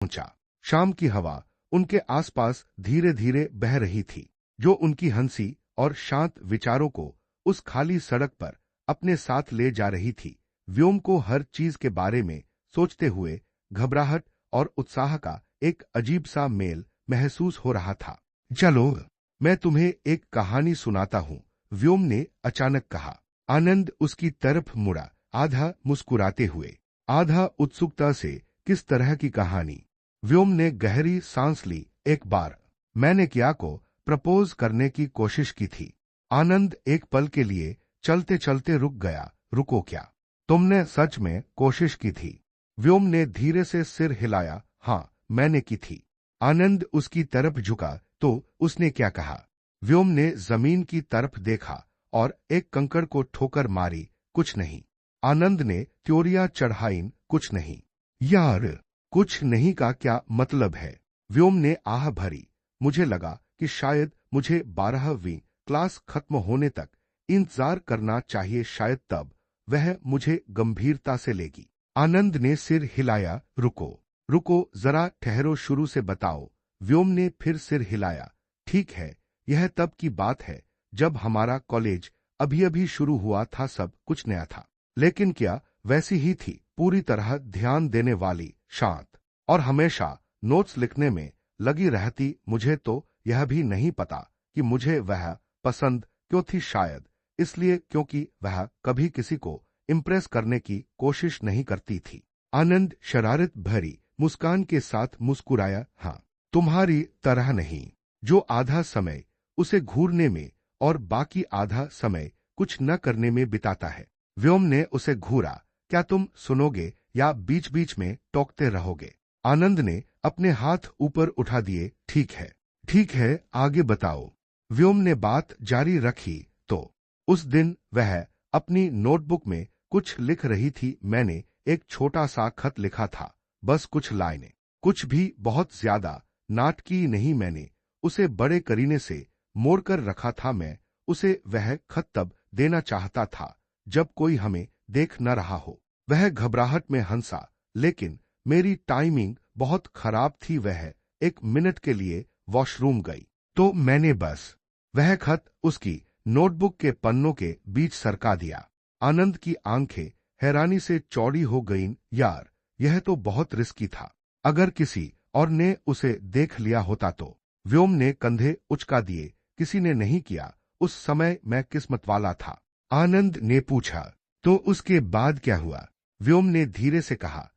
पहुंचा। शाम की हवा उनके आसपास धीरे धीरे बह रही थी, जो उनकी हंसी और शांत विचारों को उस खाली सड़क पर अपने साथ ले जा रही थी। व्योम को हर चीज के बारे में सोचते हुए घबराहट और उत्साह का एक अजीब सा मेल महसूस हो रहा था। चलो, मैं तुम्हें एक कहानी सुनाता हूँ, व्योम ने अचानक कहा। आनंद उसकी तरफ मुड़ा, आधा मुस्कुराते हुए, आधा उत्सुकता से। किस तरह की कहानी? व्योम ने गहरी सांस ली। एक बार मैंने क्या को प्रपोज करने की कोशिश की थी। आनंद एक पल के लिए चलते चलते रुक गया। रुको, क्या तुमने सच में कोशिश की थी? व्योम ने धीरे से सिर हिलाया। हाँ, मैंने की थी। आनंद उसकी तरफ झुका। तो उसने क्या कहा? व्योम ने जमीन की तरफ देखा और एक कंकड़ को ठोकर मारी। कुछ नहीं। आनंद ने त्योरियां चढ़ाईं। कुछ नहीं। यार, कुछ नहीं का क्या मतलब है? व्योम ने आह भरी। मुझे लगा कि शायद मुझे 12वीं क्लास खत्म होने तक इंतजार करना चाहिए, शायद तब वह मुझे गंभीरता से लेगी। आनंद ने सिर हिलाया। रुको रुको, जरा ठहरो, शुरू से बताओ। व्योम ने फिर सिर हिलाया। ठीक है, यह तब की बात है जब हमारा कॉलेज अभी अभी शुरू हुआ था। सब कुछ नया था, लेकिन क्या वैसी ही थी, पूरी तरह ध्यान देने वाली, शांत, और हमेशा नोट्स लिखने में लगी रहती। मुझे तो यह भी नहीं पता कि मुझे वह पसंद क्यों थी। शायद इसलिए क्योंकि वह कभी किसी को इम्प्रेस करने की कोशिश नहीं करती थी। आनंद शरारत भरी मुस्कान के साथ मुस्कुराया। हाँ, तुम्हारी तरह नहीं, जो आधा समय उसे घूरने में और बाकी आधा समय कुछ न करने में बिताता है। व्योम ने उसे घूरा। क्या तुम सुनोगे या बीच बीच में टोकते रहोगे? आनंद ने अपने हाथ ऊपर उठा दिए। ठीक है, आगे बताओ। व्योम ने बात जारी रखी। तो उस दिन वह अपनी नोटबुक में कुछ लिख रही थी। मैंने एक छोटा सा खत लिखा था, बस कुछ लाइनें, कुछ भी बहुत ज्यादा नाटकीय नहीं। मैंने उसे बड़े करीने से मोड़ कर रखा था। मैं उसे वह खत तब देना चाहता था जब कोई हमें देख न रहा हो। वह घबराहट में हंसा, लेकिन मेरी टाइमिंग बहुत खराब थी। वह 1 मिनट के लिए वॉशरूम गई, तो मैंने बस वह खत उसकी नोटबुक के पन्नों के बीच सरका दिया। आनंद की आंखें हैरानी से चौड़ी हो गईं। यार, यह तो बहुत रिस्की था। अगर किसी और ने उसे देख लिया होता तो? व्योम ने कंधे उचका दिए। किसी ने नहीं किया। उस समय मैं किस्मत वाला था। आनंद ने पूछा। तो उसके बाद क्या हुआ? व्योम ने धीरे से कहा।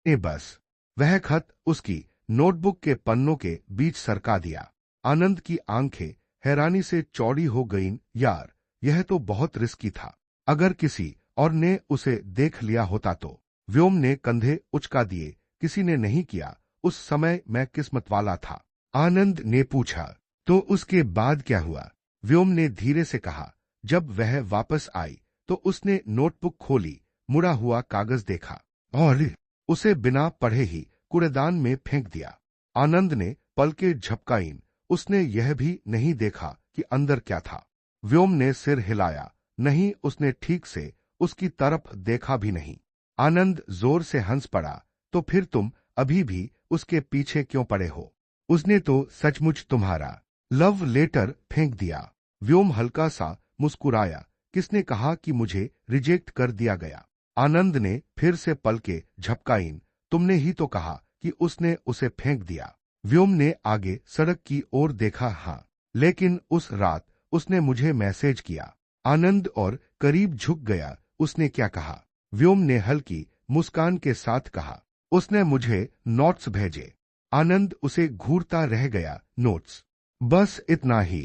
बस वह खत उसकी नोटबुक के पन्नों के बीच सरका दिया। आनंद की आंखें हैरानी से चौड़ी हो गईं। यार, यह तो बहुत रिस्की था। अगर किसी और ने उसे देख लिया होता तो? व्योम ने कंधे उचका दिए। किसी ने नहीं किया। उस समय मैं किस्मत वाला था। आनंद ने पूछा। तो उसके बाद क्या हुआ? व्योम ने धीरे से कहा। जब वह वापस आई तो उसने नोटबुक खोली, मुड़ा हुआ कागज देखा और उसे बिना पढ़े ही कूड़ेदान में फेंक दिया। आनंद ने पलकें झपकाईं। उसने यह भी नहीं देखा कि अंदर क्या था। व्योम ने सिर हिलाया। नहीं, उसने ठीक से उसकी तरफ देखा भी नहीं। आनंद जोर से हंस पड़ा। तो फिर तुम अभी भी उसके पीछे क्यों पड़े हो? उसने तो सचमुच तुम्हारा लव लेटर फेंक दिया। व्योम हल्का सा मुस्कुराया। किसने कहा कि मुझे रिजेक्ट कर दिया गया? आनंद ने फिर से पलकें झपकाईं। तुमने ही तो कहा कि उसने उसे फेंक दिया। व्योम ने आगे सड़क की ओर देखा। हाँ, लेकिन उस रात उसने मुझे मैसेज किया। आनंद और करीब झुक गया। उसने क्या कहा? व्योम ने हल्की मुस्कान के साथ कहा। उसने मुझे नोट्स भेजे। आनंद उसे घूरता रह गया। नोट्स? बस इतना ही।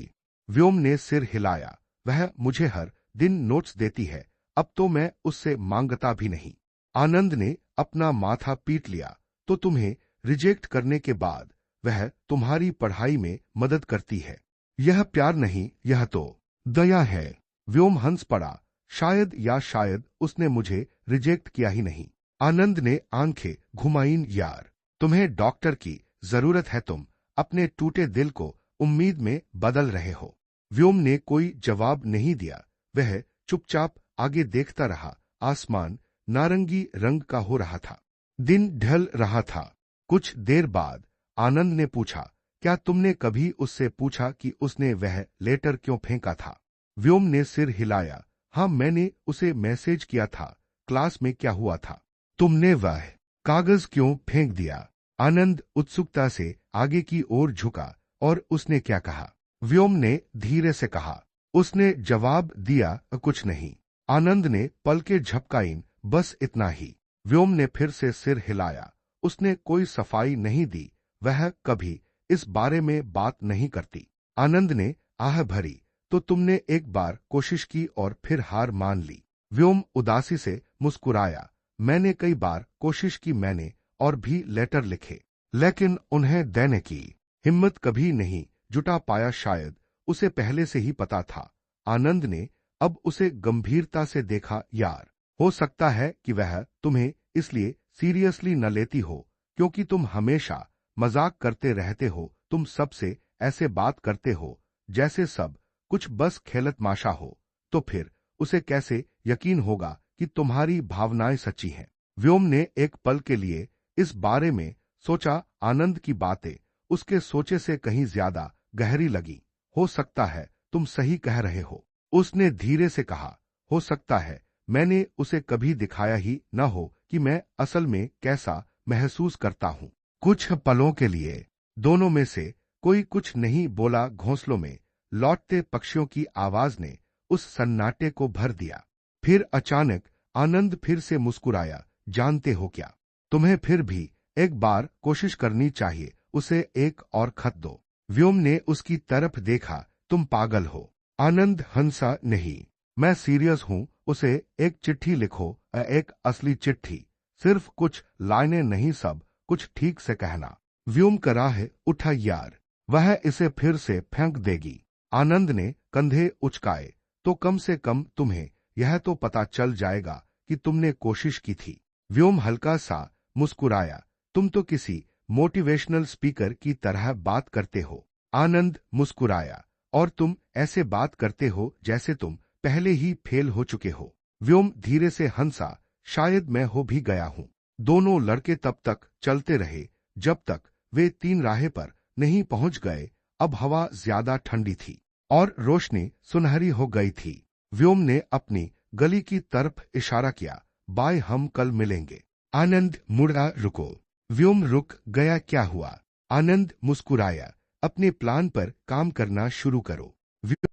व्योम ने सिर हिलाया। वह मुझे हर दिन नोट्स देती है। अब तो मैं उससे मांगता भी नहीं। आनंद ने अपना माथा पीट लिया। तो तुम्हें रिजेक्ट करने के बाद वह तुम्हारी पढ़ाई में मदद करती है? यह प्यार नहीं, यह तो दया है। व्योम हंस पड़ा। शायद उसने मुझे रिजेक्ट किया ही नहीं। आनंद ने आंखें घुमाईं। यार, तुम्हें डॉक्टर की जरूरत है। तुम अपने टूटे दिल को उम्मीद में बदल रहे हो। व्योम ने कोई जवाब नहीं दिया। वह चुपचाप आगे देखता रहा। आसमान नारंगी रंग का हो रहा था। दिन ढल रहा था। कुछ देर बाद आनंद ने पूछा, क्या तुमने कभी उससे पूछा कि उसने वह लेटर क्यों फेंका था? व्योम ने सिर हिलाया। हाँ, मैंने उसे मैसेज किया था। क्लास में क्या हुआ था? तुमने वह कागज क्यों फेंक दिया? आनंद उत्सुकता से आगे की ओर झुका। और उसने क्या कहा? व्योम ने धीरे से कहा। उसने जवाब दिया, कुछ नहीं। आनंद ने पलकें झपकाईं, बस इतना ही। व्योम ने फिर से सिर हिलाया। उसने कोई सफाई नहीं दी। वह कभी इस बारे में बात नहीं करती। आनंद ने आह भरी। तो तुमने एक बार कोशिश की और फिर हार मान ली? व्योम उदासी से मुस्कुराया। मैंने कई बार कोशिश की, मैंने और भी लेटर लिखे, लेकिन उन्हें देने की हिम्मत कभी नहीं जुटा पाया। शायद उसे पहले से ही पता था। आनंद ने अब उसे गंभीरता से देखा। यार, हो सकता है कि वह तुम्हें इसलिए सीरियसली न लेती हो क्योंकि तुम हमेशा मजाक करते रहते हो। तुम सबसे ऐसे बात करते हो जैसे सब कुछ बस खेलतमाशा हो। तो फिर उसे कैसे यकीन होगा कि तुम्हारी भावनाएं सच्ची हैं? व्योम ने एक पल के लिए इस बारे में सोचा। आनंद की बातें उसके सोचे से कहीं ज्यादा गहरी लगी। हो सकता है तुम सही कह रहे हो, उसने धीरे से कहा। हो सकता है मैंने उसे कभी दिखाया ही न हो कि मैं असल में कैसा महसूस करता हूं। कुछ पलों के लिए दोनों में से कोई कुछ नहीं बोला। घोंसलों में लौटते पक्षियों की आवाज ने उस सन्नाटे को भर दिया। फिर अचानक आनंद फिर से मुस्कुराया। जानते हो क्या, तुम्हें फिर भी एक बार कोशिश करनी चाहिए। उसे एक और खत दो। व्योम ने उसकी तरफ देखा। तुम पागल हो? आनंद हंसा। नहीं, मैं सीरियस हूं। उसे एक चिट्ठी लिखो, एक असली चिट्ठी। सिर्फ कुछ लाइनें नहीं, सब कुछ ठीक से कहना। व्योम का राह उठा। यार, वह इसे फिर से फेंक देगी। आनंद ने कंधे उचकाए। तो कम से कम तुम्हें यह तो पता चल जाएगा कि तुमने कोशिश की थी। व्योम हल्का सा मुस्कुराया। तुम तो किसी मोटिवेशनल स्पीकर की तरह बात करते हो। आनंद मुस्कुराया। और तुम ऐसे बात करते हो जैसे तुम पहले ही फेल हो चुके हो। व्योम धीरे से हंसा। शायद मैं हो भी गया हूं। दोनों लड़के तब तक चलते रहे जब तक वे 3 राहें पर नहीं पहुंच गए। अब हवा ज्यादा ठंडी थी और रोशनी सुनहरी हो गई थी। व्योम ने अपनी गली की तरफ इशारा किया। बाय, हम कल मिलेंगे। आनंद मुड़ा। रुको। व्योम रुक गया। क्या हुआ? आनंद मुस्कुराया। अपने प्लान पर काम करना शुरू करो। व्योम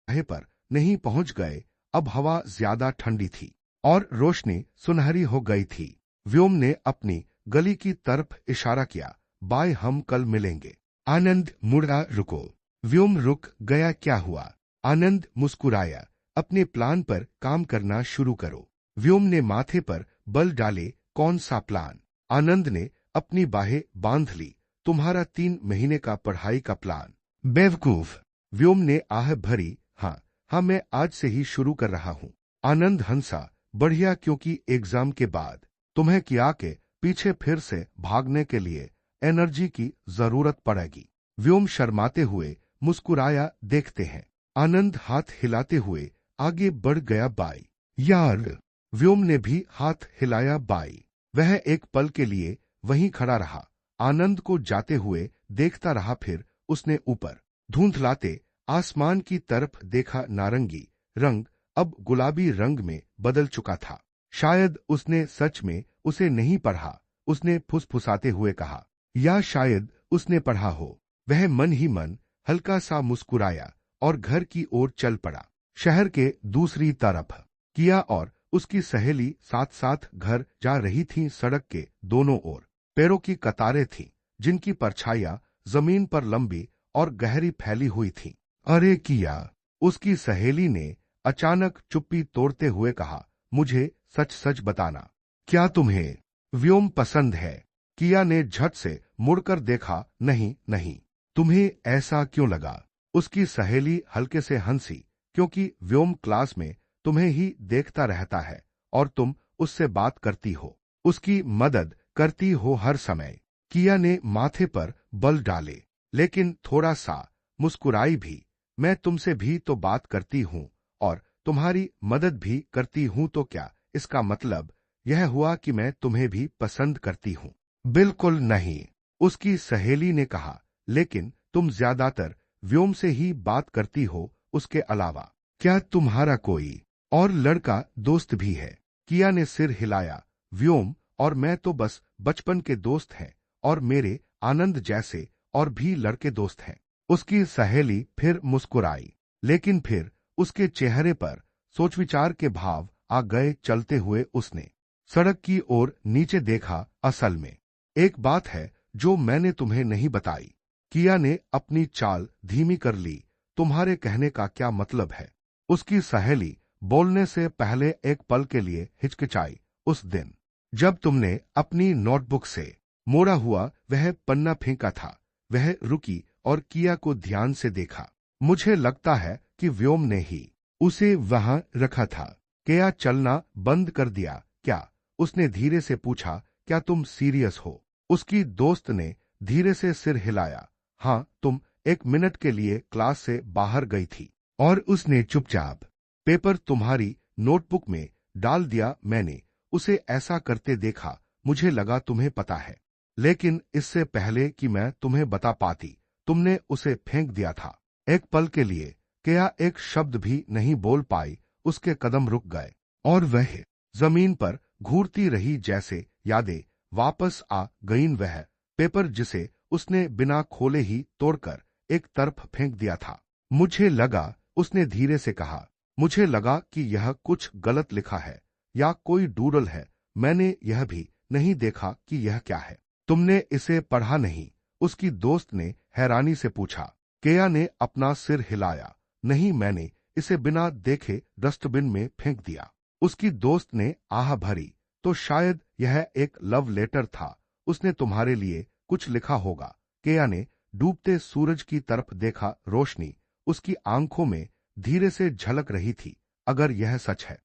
राह पर नहीं पहुंच गए। अब हवा ज्यादा ठंडी थी और रोशनी सुनहरी हो गई थी। व्योम ने अपनी गली की तरफ इशारा किया। बाय, हम कल मिलेंगे। आनंद मुड़ा। रुको। व्योम रुक गया। क्या हुआ? आनंद मुस्कुराया। अपने प्लान पर काम करना शुरू करो। व्योम ने माथे पर बल डाले। कौन सा प्लान? आनंद ने अपनी बाहें बांध ली। तुम्हारा 3 महीने का पढ़ाई का प्लान। बेवकूफ! व्योम ने आह भरी। हाँ, मैं आज से ही शुरू कर रहा हूं। आनंद हंसा। बढ़िया, क्योंकि एग्जाम के बाद तुम्हें किया के पीछे फिर से भागने के लिए एनर्जी की जरूरत पड़ेगी। व्योम शर्माते हुए मुस्कुराया। देखते हैं। आनंद हाथ हिलाते हुए आगे बढ़ गया। बाई। यार! व्योम ने भी हाथ हिलाया। बाई। वह एक पल के लिए वहीं खड़ा रहा। आनंद को जाते हुए देखता रहा। फिर उसने ऊपर धुंधलाते आसमान की तरफ देखा। नारंगी रंग अब गुलाबी रंग में बदल चुका था। शायद उसने सच में उसे नहीं पढ़ा। उसने फुसफुसाते हुए कहा। या शायद उसने पढ़ा हो। वह मन ही मन हल्का सा मुस्कुराया और घर की ओर चल पड़ा। शहर के दूसरी तरफ किया और उसकी सहेली साथ साथ घर जा रही थीं। सड़क के दोनों ओर पेड़ों की कतारें थीं, जिनकी परछाइयां जमीन पर लंबी और गहरी फैली हुई थीं। अरे किया! उसकी सहेली ने अचानक चुप्पी तोड़ते हुए कहा। मुझे सच सच बताना, क्या तुम्हें व्योम पसंद है? किया ने झट से मुड़कर देखा। नहीं नहीं। तुम्हें ऐसा क्यों लगा? उसकी सहेली हल्के से हंसी। क्योंकि व्योम क्लास में तुम्हें ही देखता रहता है और तुम उससे बात करती हो, उसकी मदद करती हो हर समय। किया ने माथे पर बल डाले, लेकिन थोड़ा सा मुस्कुराई भी। मैं तुमसे भी तो बात करती हूं और तुम्हारी मदद भी करती हूं, तो क्या इसका मतलब यह हुआ कि मैं तुम्हें भी पसंद करती हूँ। बिल्कुल नहीं, उसकी सहेली ने कहा, लेकिन तुम ज्यादातर व्योम से ही बात करती हो, उसके अलावा क्या तुम्हारा कोई और लड़का दोस्त भी है? किया ने सिर हिलाया। व्योम और मैं तो बस बचपन के दोस्त हैं, और मेरे आनंद जैसे और भी लड़के दोस्त हैं। उसकी सहेली फिर मुस्कुराई, लेकिन फिर उसके चेहरे पर सोच विचार के भाव आ गए। चलते हुए उसने सड़क की ओर नीचे देखा। असल में एक बात है जो मैंने तुम्हें नहीं बताई। किया ने अपनी चाल धीमी कर ली। तुम्हारे कहने का क्या मतलब है? उसकी सहेली बोलने से पहले एक पल के लिए हिचकिचाई। उस दिन जब तुमने अपनी नोटबुक से मोड़ा हुआ वह पन्ना फेंका था, वह रुकी और किया को ध्यान से देखा। मुझे लगता है कि व्योम ने ही उसे वहां रखा था। किया चलना बंद कर दिया क्या? उसने धीरे से पूछा। क्या तुम सीरियस हो? उसकी दोस्त ने धीरे से सिर हिलाया। हाँ, तुम 1 मिनट के लिए क्लास से बाहर गई थी और उसने चुपचाप पेपर तुम्हारी नोटबुक में डाल दिया। मैंने उसे ऐसा करते देखा। मुझे लगा तुम्हें पता है, लेकिन इससे पहले कि मैं तुम्हें बता पाती, तुमने उसे फेंक दिया था। एक पल के लिए किया एक शब्द भी नहीं बोल पाई। उसके कदम रुक गए और वह जमीन पर घूरती रही, जैसे यादें वापस आ गईं। वह पेपर जिसे उसने बिना खोले ही तोड़कर एक तरफ फेंक दिया था। मुझे लगा, उसने धीरे से कहा, मुझे लगा कि यह कुछ गलत लिखा है या कोई डूडल है। मैंने यह भी नहीं देखा कि यह क्या है। तुमने इसे पढ़ा नहीं? उसकी दोस्त ने हैरानी से पूछा। केया ने अपना सिर हिलाया। नहीं, मैंने इसे बिना देखे डस्टबिन में फेंक दिया। उसकी दोस्त ने आह भरी। तो शायद यह एक लव लेटर था। उसने तुम्हारे लिए कुछ लिखा होगा। केया ने डूबते सूरज की तरफ देखा। रोशनी उसकी आंखों में धीरे से झलक रही थी। अगर यह सच है,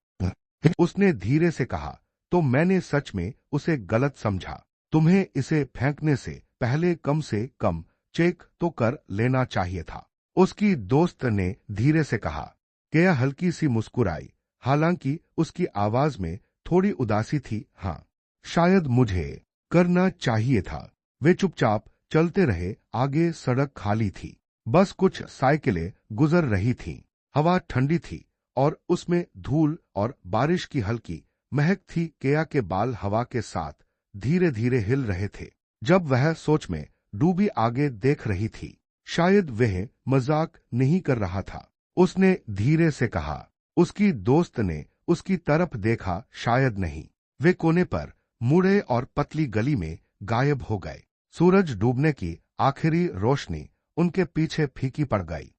उसने धीरे से कहा, तो मैंने सच में उसे गलत समझा। तुम्हें इसे फेंकने से पहले कम से कम चेक तो कर लेना चाहिए था, उसकी दोस्त ने धीरे से कहा। केया हल्की सी मुस्कुराई, हालांकि उसकी आवाज में थोड़ी उदासी थी। हाँ, शायद मुझे करना चाहिए था। वे चुपचाप चलते रहे। आगे सड़क खाली थी, बस कुछ साइकिलें गुजर रही थीं। हवा ठंडी थी और उसमें धूल और बारिश की हल्की महक थी। केया के बाल हवा के साथ धीरे धीरे हिल रहे थे जब वह सोच में डूबी आगे देख रही थी। शायद वह मजाक नहीं कर रहा था, उसने धीरे से कहा। उसकी दोस्त ने उसकी तरफ देखा। शायद नहीं। वे कोने पर मुड़े और पतली गली में गायब हो गए। सूरज डूबने की आखिरी रोशनी उनके पीछे फीकी पड़ गई।